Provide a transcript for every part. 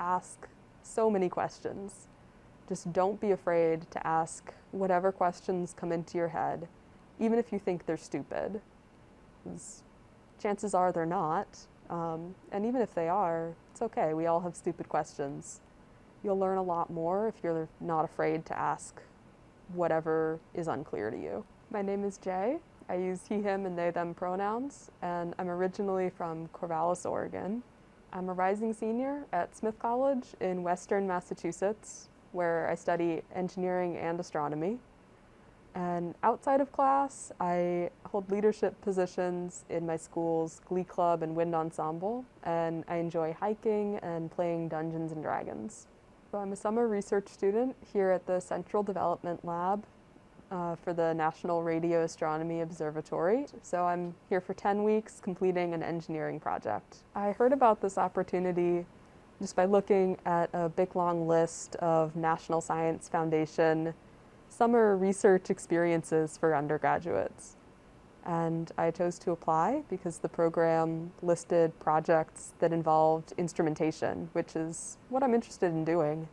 ask so many questions. Just don't be afraid to ask whatever questions come into your head, even if you think they're stupid. 'Cause chances are they're not. And even if they are, it's okay. We all have stupid questions. You'll learn a lot more if you're not afraid to ask whatever is unclear to you. My name is Jay. I use he, him, and they, them pronouns, and I'm originally from Corvallis, Oregon. I'm a rising senior at Smith College in Western Massachusetts, where I study engineering and astronomy. And outside of class, I hold leadership positions in my school's Glee Club and Wind Ensemble, and I enjoy hiking and playing Dungeons and Dragons. So I'm a summer research student here at the Central Development Lab for the National Radio Astronomy Observatory. So I'm here for 10 weeks completing an engineering project. I heard about this opportunity just by looking at a big long list of National Science Foundation summer research experiences for undergraduates. And I chose to apply because the program listed projects that involved instrumentation, which is what I'm interested in doing.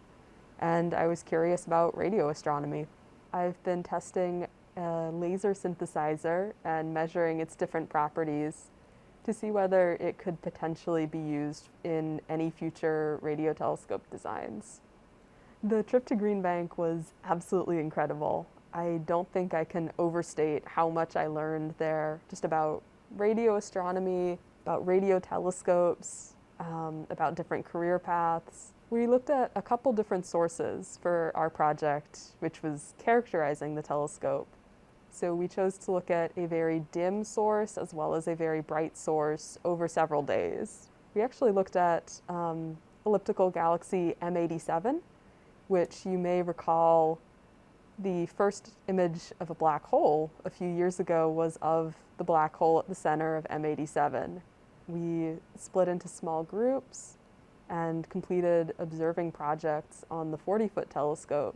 And I was curious about radio astronomy. I've been testing a laser synthesizer and measuring its different properties to see whether it could potentially be used in any future radio telescope designs. The trip to Green Bank was absolutely incredible. I don't think I can overstate how much I learned there just about radio astronomy, about radio telescopes, about different career paths. We looked at a couple different sources for our project, which was characterizing the telescope. So we chose to look at a very dim source as well as a very bright source over several days. We actually looked at elliptical galaxy M87, which you may recall the first image of a black hole a few years ago was of the black hole at the center of M87. We split into small groups and completed observing projects on the 40-foot telescope,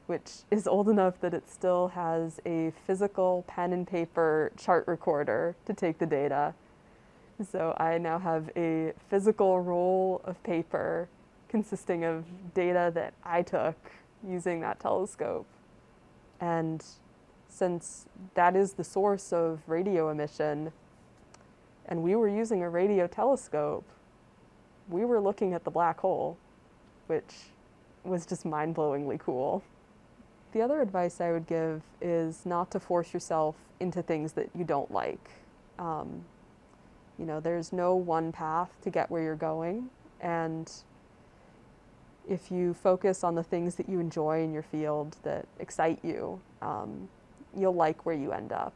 which is old enough that it still has a physical pen and paper chart recorder to take the data. So I now have a physical roll of paper consisting of data that I took using that telescope. And since that is the source of radio emission, and we were using a radio telescope, we were looking at the black hole, which was just mind-blowingly cool. The other advice I would give is not to force yourself into things that you don't like. There's no one path to get where you're going, and if you focus on the things that you enjoy in your field that excite you, you'll like where you end up.